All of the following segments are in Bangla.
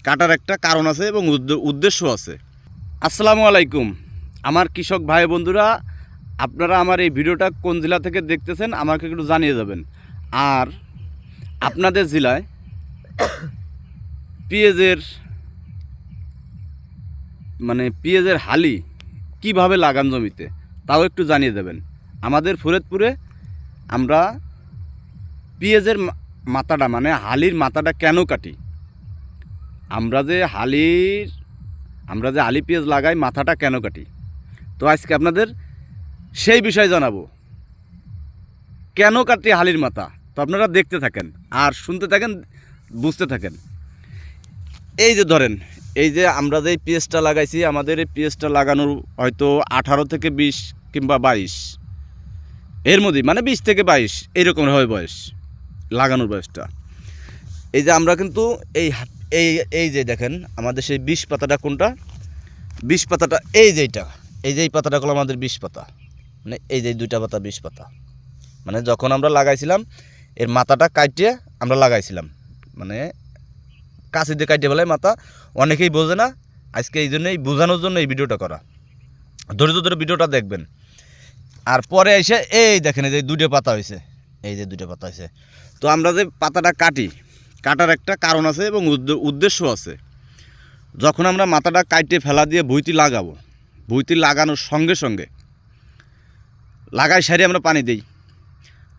কাটার একটা কারণ আছে এবং উদ্দেশ্য আছে। আসসালামু আলাইকুম আমার কৃষক ভাই বন্ধুরা, আপনারা আমার এই ভিডিওটা কোন জেলা থেকে দেখতেছেন আমাকে একটু জানিয়ে যাবেন। আর আপনাদের জেলায় পেঁয়াজের হালি কিভাবে লাগান জমিতে তাও একটু জানিয়ে দেবেন। আমাদের ফরিদপুরে আমরা পেঁয়াজের মাথাটা মানে হালির মাথাটা কেন কাটি, আমরা যে আলি পেঁয়াজ লাগাই মাথাটা কেন কাটি, তো আজকে আপনাদের সেই বিষয় জানাবো কেন কাটি হালির মাথা। তো আপনারা দেখতে থাকেন আর শুনতে থাকেন, বুঝতে থাকেন। এই যে ধরেন, এই যে আমরা যে পেঁয়াজটা লাগাইছি, আমাদের এই পেঁয়াজটা লাগানোর হয়তো 18 থেকে 20 কিংবা 22 এর মধ্যে, মানে 20 থেকে 22 এইরকম হয় বয়স, লাগানোর বয়সটা। এই যে আমরা কিন্তু এই এই এই যে দেখেন আমাদের সেই 20 পাতাটা কোনটা, 20 পাতাটা এই যে এই পাতাটা হলো আমাদের 20 পাতা, মানে এই যে 2টা পাতা 20 পাতা। মানে যখন আমরা লাগাইছিলাম এর মাথাটা কাটিয়ে আমরা লাগাইছিলাম, মানে কাছে দিয়ে কাটিয়ে ফেলায় মাথা। অনেকেই বোঝে না, আজকে এই জন্যই বোঝানোর জন্য এই ভিডিওটা করা। ধৈর্য ধরে ভিডিওটা দেখবেন। আর পরে এসে এই দেখেন এই যে 2টা পাতা হয়েছে, এই যে 2টা পাতা হয়েছে। তো আমরা যে পাতাটা কাটার একটা কারণ আছে এবং উদ্দেশ্য আছে। যখন আমরা মাথাটা কাটিয়ে ফেলা দিয়ে ভুঁইতি লাগাবো, ভুঁইতি লাগানোর সঙ্গে সঙ্গে লাগাই সারি আমরা পানি দিই।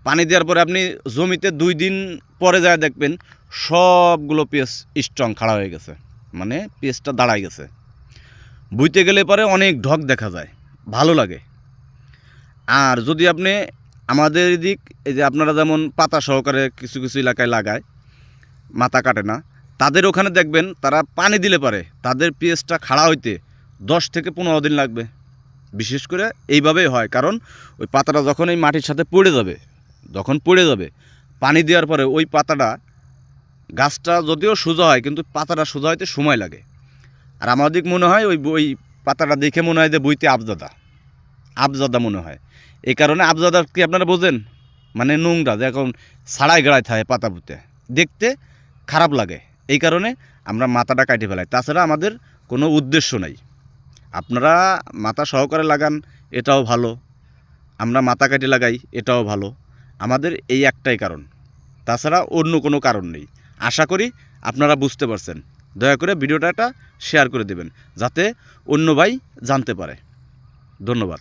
পানি দেওয়ার পরে আপনি জমিতে 2 দিন পরে যায় দেখবেন সবগুলো পেঁয়াজ স্ট্রং খাড়া হয়ে গেছে, মানে পেঁয়াজটা দাঁড়ায় গেছে। বুইতে গেলে পরে অনেক ঢক দেখা যায়, ভালো লাগে। আর যদি আপনি আমাদের এদিক এই যে আপনারা যেমন পাতা সহকারে কিছু কিছু এলাকায় লাগায়, মাথা কাটে না, তাদের ওখানে দেখবেন তারা পানি দিলে পারে তাদের পেঁয়াজটা খাড়া হইতে 10 থেকে 15 দিন লাগবে। বিশেষ করে এইভাবেই হয়, কারণ ওই পাতাটা যখন এই মাটির সাথে পড়ে যাবে, পানি দেওয়ার পরে ওই পাতাটা, গাছটা যদিও সোজা হয় কিন্তু পাতাটা সোজা হইতে সময় লাগে। আর আমাদের মনে হয় ওই পাতাটা দেখে মনে হয় যে বইতে আবজাদা মনে হয়। এই কারণে আবজাদা কি আপনারা বোঝেন, মানে নোংরা, যে এখন ছাড়াই গড়ায় থাকে পাতা পুঁতে, দেখতে খারাপ লাগে। এই কারণে আমরা মাথাটা কাটে ফেলাই, তাছাড়া আমাদের কোনো উদ্দেশ্য নাই। আপনারা মাথা সহকারে লাগান, এটাও ভালো, আমরা মাথা কাটে লাগাই, এটাও ভালো। আমাদের এই একটাই কারণ, তাছাড়া অন্য কোনো কারণ নেই। আশা করি আপনারা বুঝতে পারছেন। দয়া করে ভিডিওটা শেয়ার করে দেবেন যাতে অন্য ভাই জানতে পারে। ধন্যবাদ।